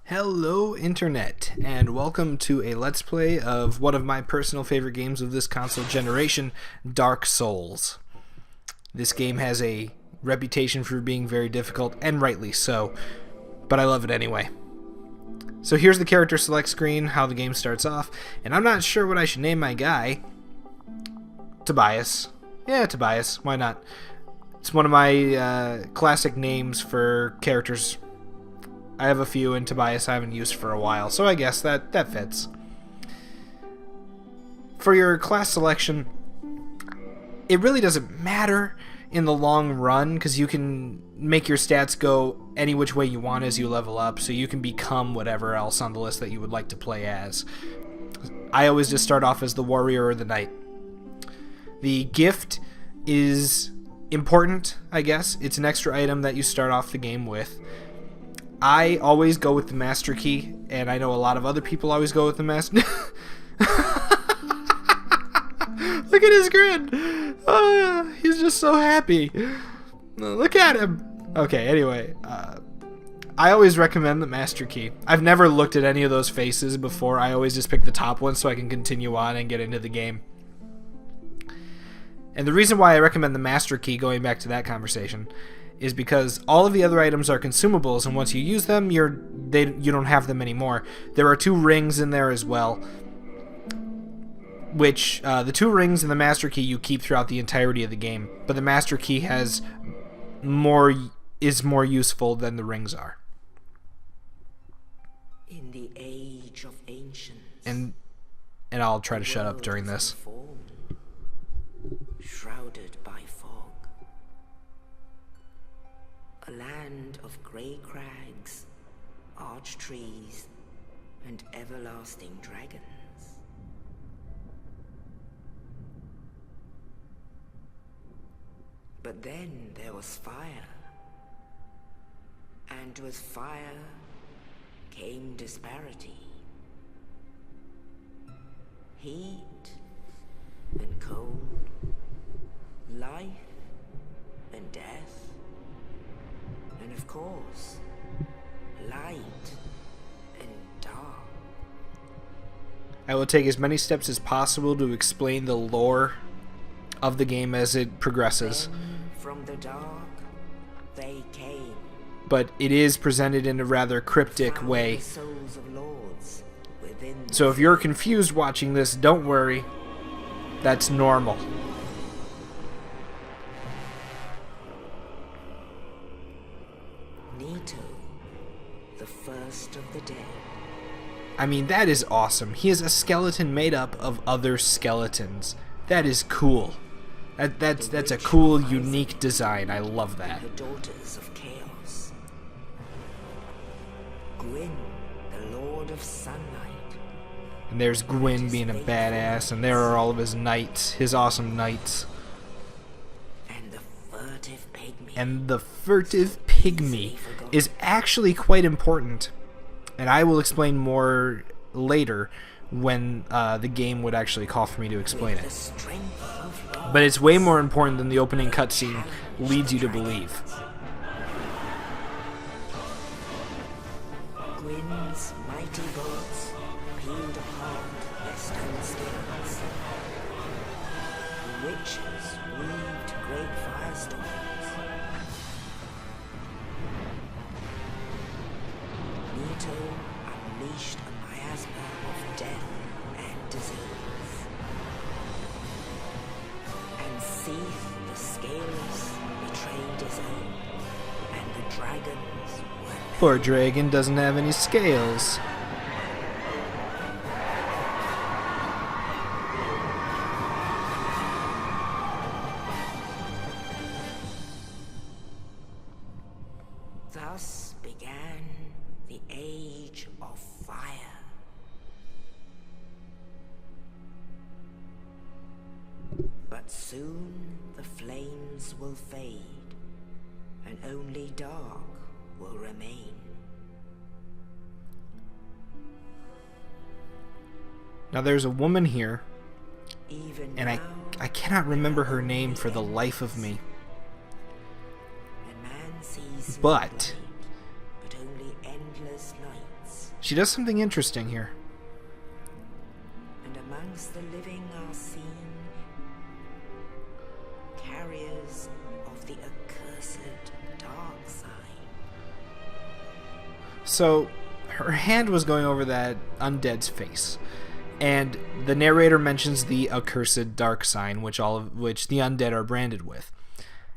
Hello Internet, and welcome to a Let's Play of one of my personal favorite games of this console generation, Dark Souls. This game has a reputation for being very difficult, and rightly so, but I love it anyway. So here's the character select screen, how the game starts off, and I'm not sure what I should name my guy. Tobias. Yeah, Tobias, why not? It's one of my classic names for characters. I have a few, and Tobias I haven't used for a while, so I guess that fits. For your class selection, it really doesn't matter in the long run, because you can make your stats go any which way you want as you level up, so you can become whatever else on the list that you would like to play as. I always just start off as the warrior or the knight. The gift is important, I guess. It's an extra item that you start off the game with. I always go with the master key, and I know a lot of other people always go with the master. Look at his grin. He's just so happy. Look at him. Okay, anyway, I always recommend the master key. I've never looked at any of those faces before. I always just pick the top one so I can continue on and get into the game. And the reason why I recommend the master key, going back to that conversation, is because all of the other items are consumables, and once you use them, you don't have them anymore. There are 2 rings in there as well, which the 2 rings and the master key you keep throughout the entirety of the game, but the master key is more useful than the rings are. In the age of ancients, And I'll try to shut up during this. Shrouded by fog, a land of grey crags, arch trees, and everlasting dragons. But then there was fire, and with fire came disparity, heat and cold, life and death, and of course, light and dark. I will take as many steps as possible to explain the lore of the game as it progresses. Then from the dark they came, But it is presented in a rather cryptic found way. the souls of lords within So if you're confused watching this, don't worry. That's normal. Nito, the first of the dead. I mean, that is awesome. He is a skeleton made up of other skeletons. That is cool. That's a cool, unique design. I love that. The daughters of chaos. Gwyn, the lord of sunlight. And there's Gwyn being a badass, and there are all of his knights, his awesome knights. And the furtive pygmy. And the furtive pygmy is actually quite important, and I will explain more later when the game would actually call for me to explain The it. strength of love. But it's way more important than the opening cutscene leads you to believe. Gwyn's mighty bullets peeled apart their stone skins. The witches weaved great firestorms. Nito unleashed a miasma of death and disease. And Seath the Scaleless betrayed his own, and the dragons were Poor dragon doesn't have any scales. Thus began the Age of Fire. But soon the flames will fade, and only dark will remain. Now there's a woman here, Even and now, I cannot remember her name for the life of me. a man sees no But light, but only endless nights. she does something interesting here. And amongst the living are seen carriers of the accursed dark sign. So, her hand was going over that undead's face, and the narrator mentions the accursed dark sign, which the undead are branded with.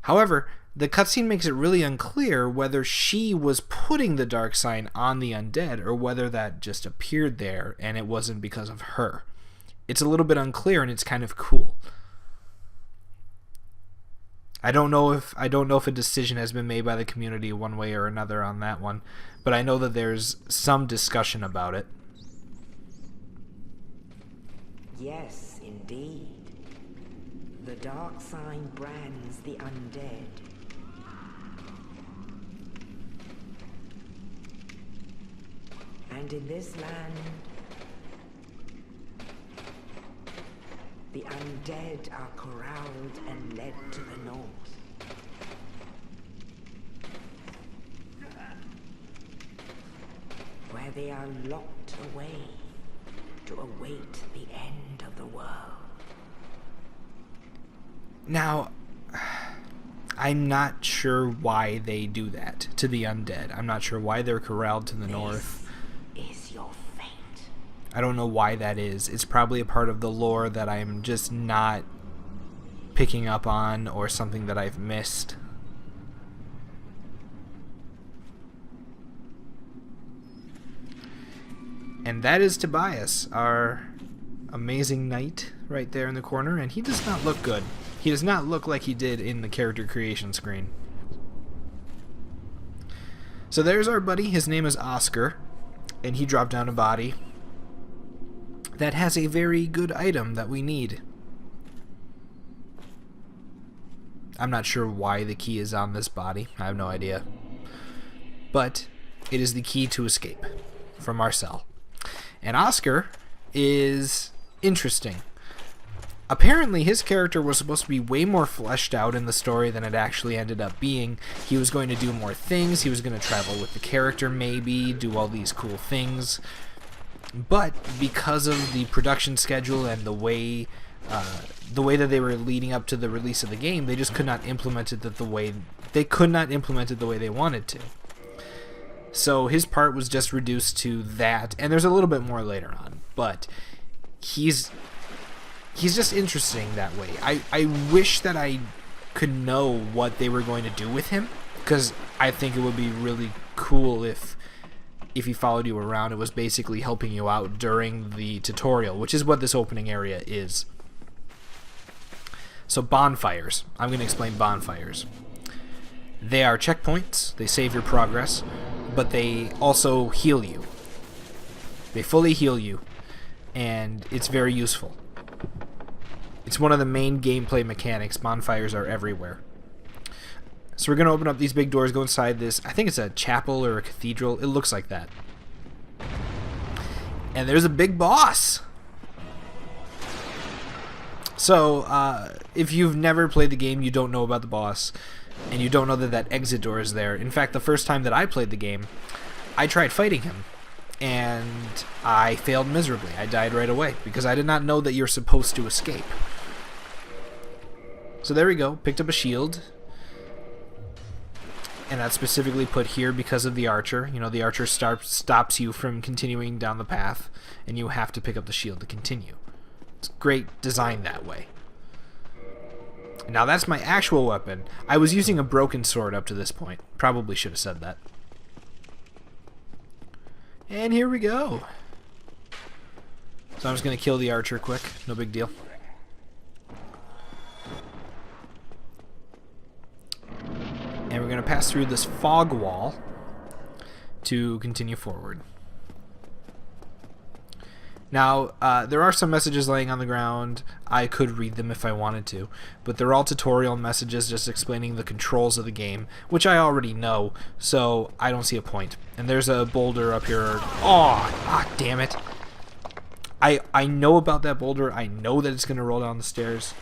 However, the cutscene makes it really unclear whether she was putting the dark sign on the undead or whether that just appeared there and it wasn't because of her. It's a little bit unclear, and it's kind of cool. I don't know if a decision has been made by the community one way or another on that one, but I know that there's some discussion about it. Yes, indeed. The dark sign brands the undead. And in this land, the undead are corralled and led to the north. Where they are locked away to await the end of the world. Now, I'm not sure why they do that to the undead. I'm not sure why they're corralled to the north. Is your fate. I don't know why that is. It's probably a part of the lore that I'm just not picking up on, or something that I've missed. And that is Tobias, our amazing knight right there in the corner, and he does not look good. He does not look like he did in the character creation screen. So there's our buddy. His name is Oscar, and he dropped down a body that has a very good item that we need. I'm not sure why the key is on this body. I have no idea. But it is the key to escape from our cell. And Oscar is interesting. Apparently, his character was supposed to be way more fleshed out in the story than it actually ended up being. He was going to do more things. He was going to travel with the character, maybe, do all these cool things. But because of the production schedule and the way that they were leading up to the release of the game, they just could not implement it the way they wanted to. So his part was just reduced to that, and there's a little bit more later on, but he's just interesting that way. I wish that I could know what they were going to do with him, because I think it would be really cool if he followed you around. It was basically helping you out during the tutorial, which is what this opening area is. So bonfires. I'm going to explain bonfires. They are checkpoints. They save your progress, but they also heal you. They fully heal you, and it's very useful. It's one of the main gameplay mechanics. Bonfires are everywhere. So we're going to open up these big doors, go inside this. I think it's a chapel or a cathedral. It looks like that. And there's a big boss. So, if you've never played the game, you don't know about the boss, and you don't know that exit door is there. In fact, the first time that I played the game, I tried fighting him, and I failed miserably. I died right away, because I did not know that you're supposed to escape. So there we go, picked up a shield, and that's specifically put here because of the archer. You know, the archer stops you from continuing down the path, and you have to pick up the shield to continue. It's great design that way. Now that's my actual weapon. I was using a broken sword up to this point. Probably should have said that. And here we go. So I'm just going to kill the archer quick. No big deal. And we're going to pass through this fog wall to continue forward. Now, there are some messages laying on the ground. I could read them if I wanted to, but they're all tutorial messages just explaining the controls of the game, which I already know, so I don't see a point. And there's a boulder up here. Oh, damn it. I know about that boulder. I know that it's going to roll down the stairs.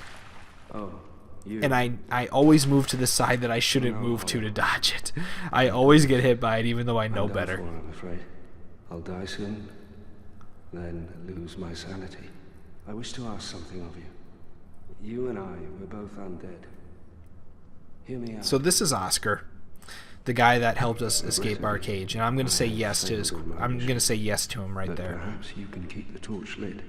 Oh, you. And I always move to the side that I shouldn't move to dodge it. I always get hit by it, even though I know better. I'm afraid. I'll die soon, then lose my sanity. I wish to ask something of you. You and I were both undead. Hear me out. So this is Oscar, the guy that helped us escape our cage, and I'm going to say yes to his. I'm going to say yes to him right But there. perhaps you can keep the torch lit.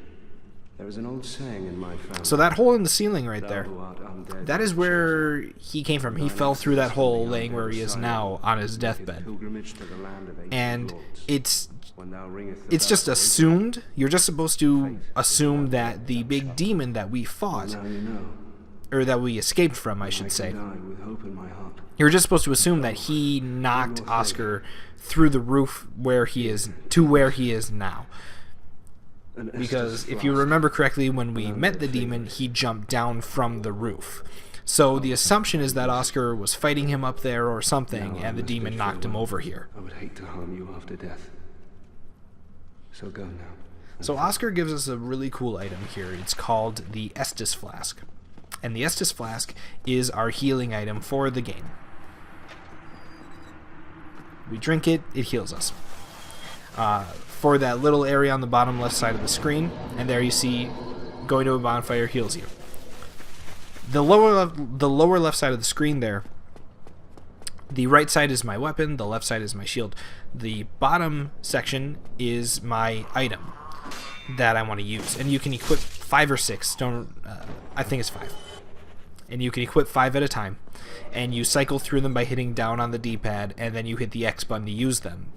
There is an old saying in my family. So that hole in the ceiling right Thou there, who art undead that is where he came from. He fell through that hole, laying where he is now on his deathbed. pilgrimage to the land of ancient And lords. it's When thou ringest the just bell, assumed. You're just supposed to assume that the big demon that we fought, now you know. or that we escaped from, I should I say. can die with hope in my heart. You're just supposed to assume that he knocked Oscar through the roof where he is to where he is now. An Because Estus if you flask. remember correctly, when we met the demon, he jumped down from the roof. So the assumption is that Oscar was fighting him up there or something, Now I and the must demon bid knocked him farewell. over here. I would hate to harm you after death. So go now. So Oscar gives us a really cool item here. It's called the Estus Flask. And the Estus Flask is our healing item for the game. We drink it, it heals us. For that little area on the bottom left side of the screen, and there you see going to a bonfire heals you. The lower left side of the screen there, the right side is my weapon, the left side is my shield. The bottom section is my item that I want to use, and you can equip 5 or 6. I think it's 5. And you can equip 5 at a time, and you cycle through them by hitting down on the D-pad, and then you hit the X button to use them.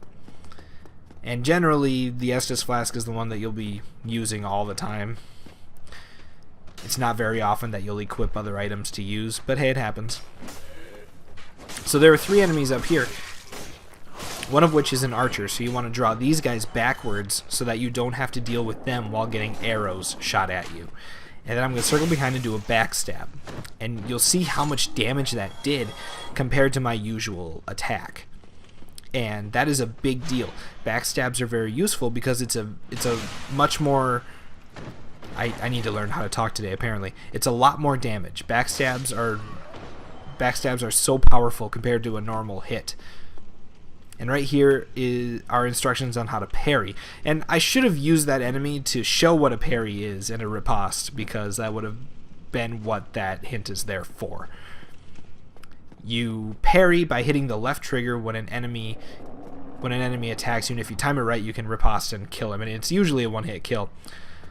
And generally, the Estus Flask is the one that you'll be using all the time. It's not very often that you'll equip other items to use, but hey, it happens. So there are 3 enemies up here, one of which is an archer, so you want to draw these guys backwards so that you don't have to deal with them while getting arrows shot at you. And then I'm going to circle behind and do a backstab. And you'll see how much damage that did compared to my usual attack. And that is a big deal. Backstabs are very useful because it's a much more... I need to learn how to talk today, apparently. It's a lot more damage. Backstabs are so powerful compared to a normal hit. And right here are instructions on how to parry. And I should have used that enemy to show what a parry is in a riposte, because that would have been what that hint is there for. You parry by hitting the left trigger when an enemy attacks you, and if you time it right, you can riposte and kill him. And it's usually a one-hit kill.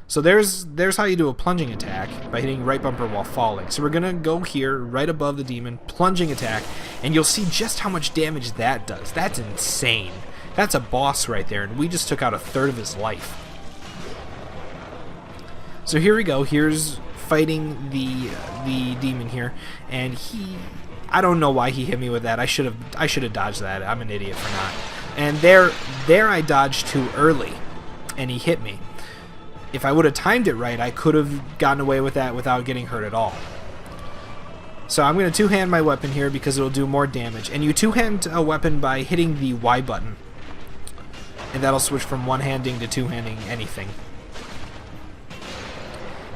So there's how you do a plunging attack, by hitting right bumper while falling. So we're going to go here, right above the demon, plunging attack, and you'll see just how much damage that does. That's insane. That's a boss right there, and we just took out 1/3 of his life. So here we go. Here's fighting the demon here, and I don't know why he hit me with that. I should have dodged that. I'm an idiot for not. And there I dodged too early, and he hit me. If I would have timed it right, I could have gotten away with that without getting hurt at all. So I'm going to two-hand my weapon here because it'll do more damage. And you two-hand a weapon by hitting the Y button. And that'll switch from one-handing to two-handing anything.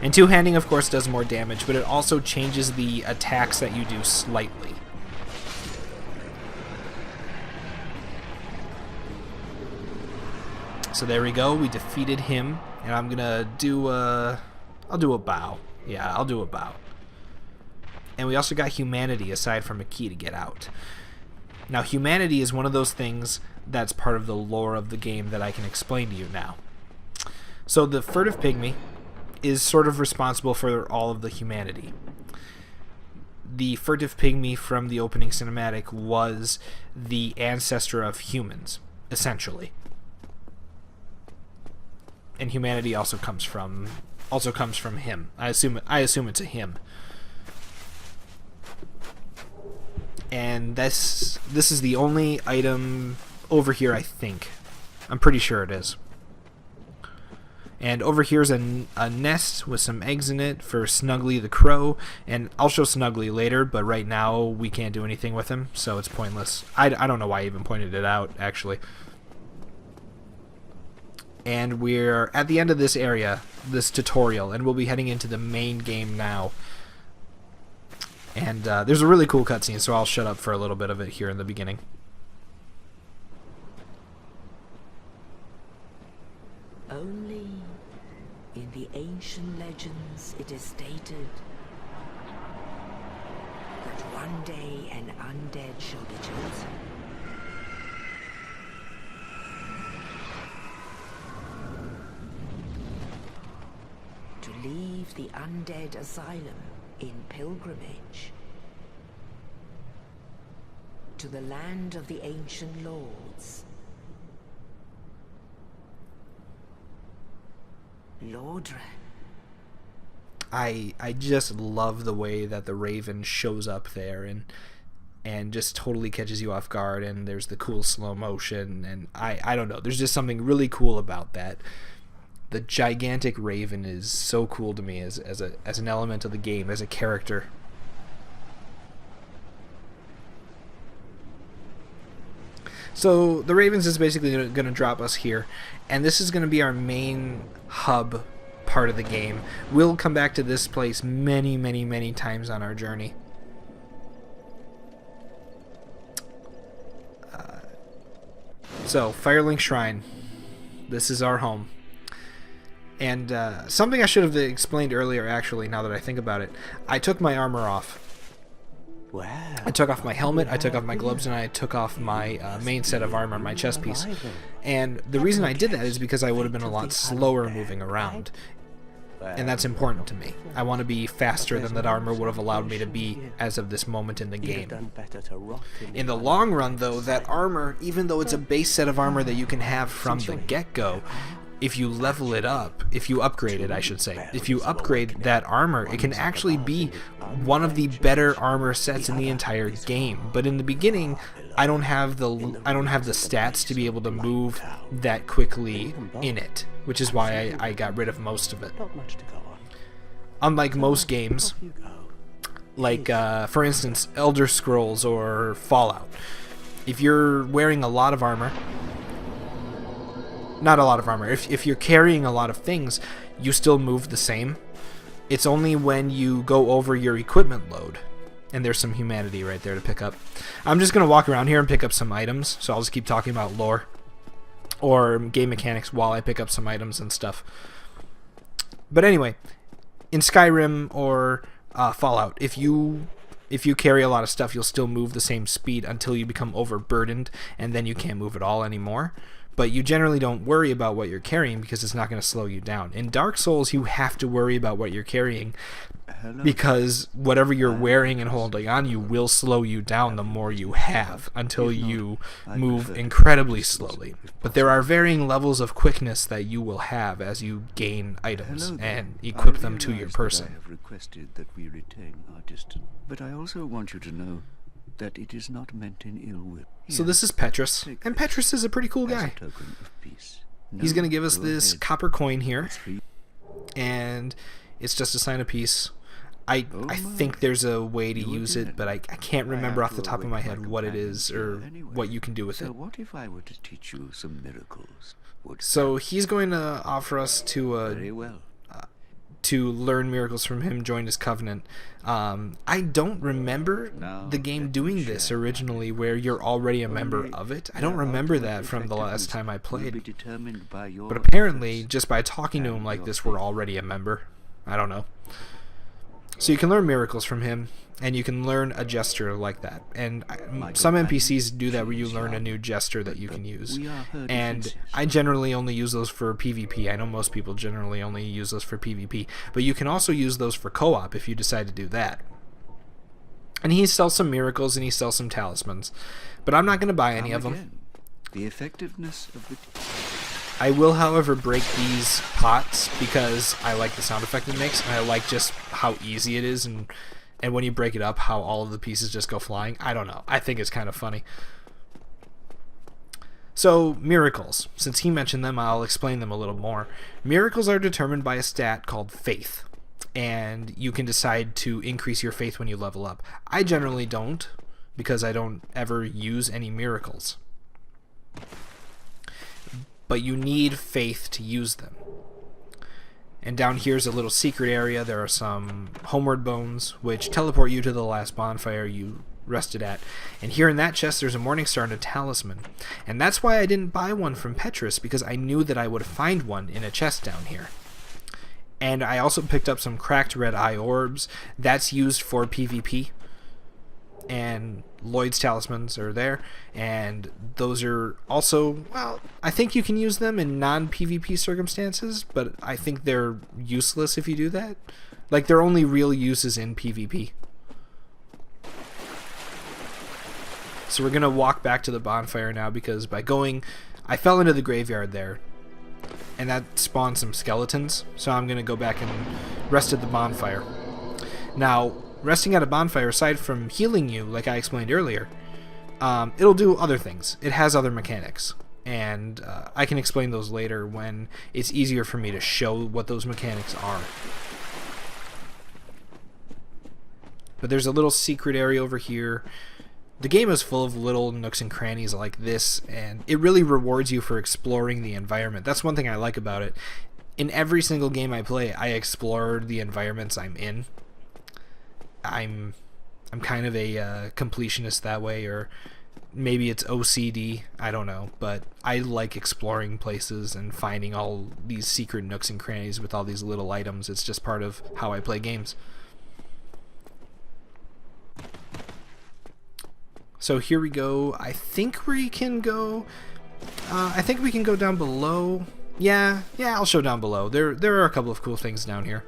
And two-handing, of course, does more damage, but it also changes the attacks that you do slightly. So there we go. We defeated him. And I'm gonna do I'll do a bow. Yeah, I'll do a bow. And we also got humanity aside from a key to get out. Now, humanity is one of those things that's part of the lore of the game that I can explain to you now. So the furtive pygmy is sort of responsible for all of the humanity. The furtive pygmy from the opening cinematic was the ancestor of humans, essentially. And humanity also comes from him. I assume it's a him. And this is the only item over here, I think. I'm pretty sure it is. And over here's a nest with some eggs in it for Snuggly the crow, and I'll show Snuggly later, but right now we can't do anything with him, so it's pointless. I don't know why I even pointed it out, actually. And we're at the end of this area, this tutorial, and we'll be heading into the main game now. And there's a really cool cutscene, so I'll shut up for a little bit of it here in the beginning. Only in the ancient legends it is stated that one day an undead shall be chosen. To leave the undead asylum in pilgrimage to the land of the ancient lords. Lordran. I just love the way that the Raven shows up there and just totally catches you off guard, and there's the cool slow motion, and I don't know, there's just something really cool about that. The gigantic Raven is so cool to me as an element of the game, as a character. So the Ravens is basically going to drop us here, and this is going to be our main hub part of the game. We'll come back to this place many, many, many times on our journey. So, Firelink Shrine. This is our home. And something I should have explained earlier, actually, now that I think about it. I took my armor off. I took off my helmet, I took off my gloves, and I took off my main set of armor, my chest piece. And the reason I did that is because I would have been a lot slower moving around. And that's important to me. I want to be faster than that armor would have allowed me to be as of this moment in the game. In the long run, though, that armor, even though it's a base set of armor that you can have from the get-go, if you level it up, if you upgrade it, I should say, if you upgrade that armor, it can actually be one of the better armor sets in the entire game. But in the beginning, I don't have the stats to be able to move that quickly in it, which is why I got rid of most of it. Unlike most games, like for instance, Elder Scrolls or Fallout, if you're wearing a lot of armor, not a lot of armor, if you're carrying a lot of things, you still move the same. It's only when you go over your equipment load, and there's some humanity right there to pick up. I'm just going to walk around here and pick up some items, so I'll just keep talking about lore or game mechanics while I pick up some items and stuff. But anyway, in Skyrim or Fallout, if you carry a lot of stuff, you'll still move the same speed until you become overburdened, and then you can't move at all anymore. But you generally don't worry about what you're carrying because it's not going to slow you down. In Dark Souls, you have to worry about what you're carrying because whatever you're wearing and holding on, you will slow you down the more you have until you move incredibly slowly. But there are varying levels of quickness that you will have as you gain items and equip them to your person. I have requested that we retain our distance, but I also want you to know that it is not meant in ill will. So this is Petrus, and Petrus is a pretty cool guy. He's going to give us this copper coin here, and it's just a sign of peace. I think there's a way to use it, but I can't remember off the top of my head what it is or what you can do with it. So what if I were to teach you some miracles? So he's going to offer us Very well. to learn miracles from him, join his covenant. I don't remember the game doing this originally where you're already a member of it. I don't remember that from the last time I played. But apparently, just by talking to him like this, we're already a member. I don't know. So you can learn miracles from him, and you can learn a gesture like that. And some NPCs do that where you learn a new gesture that you can use. And I generally only use those for PvP. I know most people generally only use those for PvP. But you can also use those for co-op if you decide to do that. And he sells some miracles and he sells some talismans. But I'm not going to buy any of them. The effectiveness of the... I will, however, break these pots because I like the sound effect it makes, and I like just how easy it is, and when you break it up, how all of the pieces just go flying. I don't know. I think it's kind of funny. So, miracles. Since he mentioned them, I'll explain them a little more. Miracles are determined by a stat called faith, and you can decide to increase your faith when you level up. I generally don't, because I don't ever use any miracles. But you need faith to use them. And down here's a little secret area. There are some homeward bones, which teleport you to the last bonfire you rested at. And here in that chest there's a Morningstar and a Talisman. And that's why I didn't buy one from Petrus, because I knew that I would find one in a chest down here. And I also picked up some cracked red eye orbs. That's used for PvP. And Lloyd's talismans are there. And those are also, well, I think you can use them in non-PvP circumstances, but I think they're useless if you do that. Like, their only real use is in PvP. So we're going to walk back to the bonfire now, because by going, I fell into the graveyard there. And that spawned some skeletons. So I'm going to go back and rest at the bonfire. Now, resting at a bonfire, aside from healing you, like I explained earlier, it'll do other things. It has other mechanics. And I can explain those later when it's easier for me to show what those mechanics are. But there's a little secret area over here. The game is full of little nooks and crannies like this, and it really rewards you for exploring the environment. That's one thing I like about it. In every single game I play, I explore the environments I'm in. I'm kind of a completionist that way, or maybe it's OCD, I don't know, but I like exploring places and finding all these secret nooks and crannies with all these little items. It's just part of how I play games. So here we go. I think we can go down below. Yeah, I'll show down below. There are a couple of cool things down here.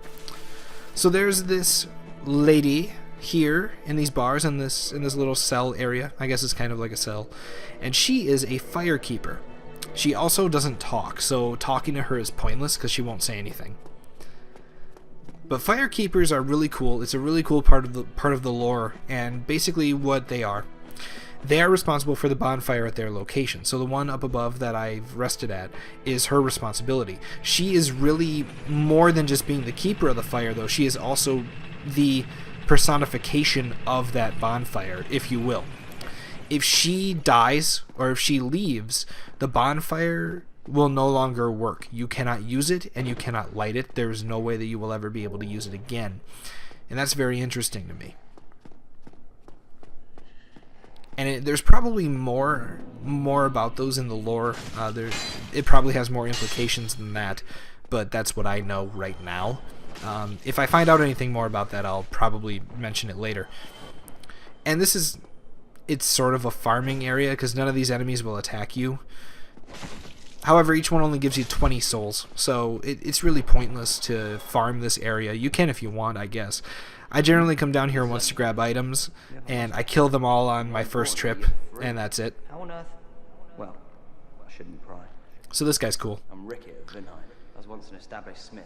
So there's this lady here in these bars in this little cell area. I guess it's kind of like a cell. And she is a firekeeper. She also doesn't talk, so talking to her is pointless because she won't say anything. But firekeepers are really cool. It's a really cool part of the lore, and basically what they are responsible for the bonfire at their location. So the one up above that I've rested at is her responsibility. She is really more than just being the keeper of the fire, though. She is also the personification of that bonfire, if you will. If she dies or if she leaves, the bonfire will no longer work. You cannot use it and you cannot light it. There's no way that you will ever be able to use it again. And that's very interesting to me. And there's probably more about those in the lore. It probably has more implications than that, but that's what I know right now. If I find out anything more about that, I'll probably mention it later. And it's sort of a farming area, because none of these enemies will attack you. However, each one only gives you 20 souls, so it's really pointless to farm this area. You can if you want, I guess. I generally come down here once to grab items, and I kill them all on my first trip, and that's it. How on earth? Well, I shouldn't pry. So this guy's cool. I'm Rickard of Vinheim. I was once an established smith.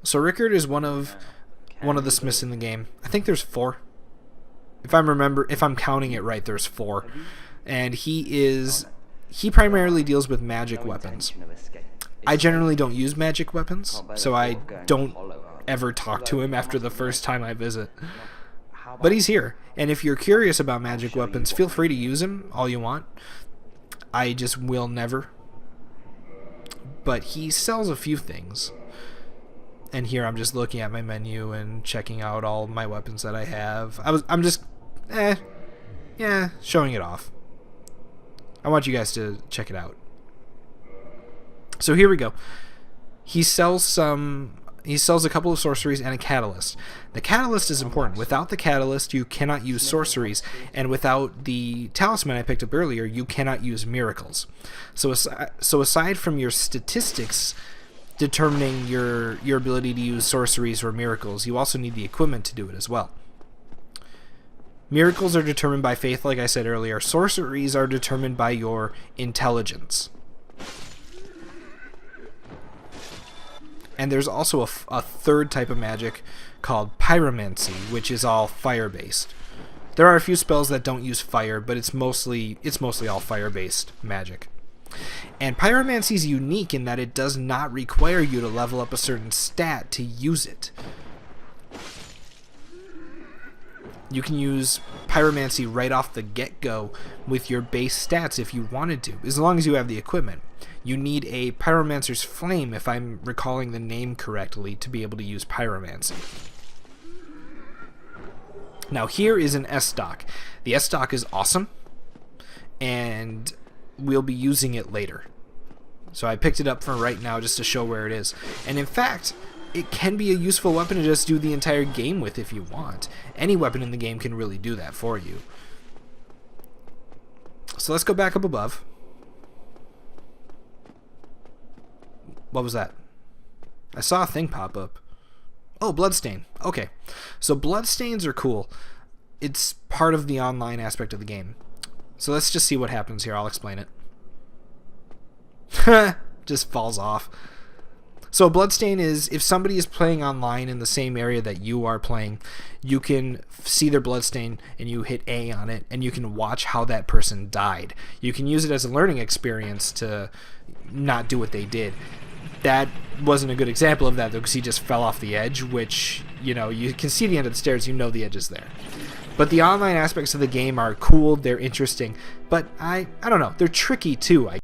So Rickard is one of the smiths in the game. I think there's 4. If I'm counting it right, there's 4. And he primarily deals with magic weapons. I generally don't use magic weapons, so I don't ever talk to him after the first time I visit. But he's here, and if you're curious about magic weapons, feel free to use him all you want. I just will never. But he sells a few things. And here I'm just looking at my menu and checking out all my weapons that I have. I'm just showing it off. I want you guys to check it out. So here we go. He sells a couple of sorceries and a catalyst. The catalyst is important. Without the catalyst, you cannot use sorceries, and without the talisman I picked up earlier, you cannot use miracles. So aside from your statistics determining your ability to use sorceries or miracles, you also need the equipment to do it as well. Miracles are determined by faith, like I said earlier. Sorceries are determined by your intelligence. And there's also a third type of magic called pyromancy, which is all fire-based. There are a few spells that don't use fire, but it's mostly all fire-based magic. And pyromancy is unique in that it does not require you to level up a certain stat to use it. You can use pyromancy right off the get-go with your base stats if you wanted to, as long as you have the equipment. You need a pyromancer's flame, if I'm recalling the name correctly, to be able to use pyromancy. Now here is an S-Stock. The S-Stock is awesome, and we'll be using it later. So I picked it up for right now just to show where it is. And in fact, it can be a useful weapon to just do the entire game with if you want. Any weapon in the game can really do that for you. So let's go back up above. What was that? I saw a thing pop up. Oh, bloodstain. Okay. So bloodstains are cool. It's part of the online aspect of the game. So let's just see what happens here. I'll explain it. Just falls off. So a bloodstain is if somebody is playing online in the same area that you are playing, you can see their bloodstain and you hit A on it and you can watch how that person died. You can use it as a learning experience to not do what they did. That wasn't a good example of that though, because he just fell off the edge, which, you know, you can see the end of the stairs, you know the edge is there. But the online aspects of the game are cool, they're interesting, but I don't know, they're tricky too.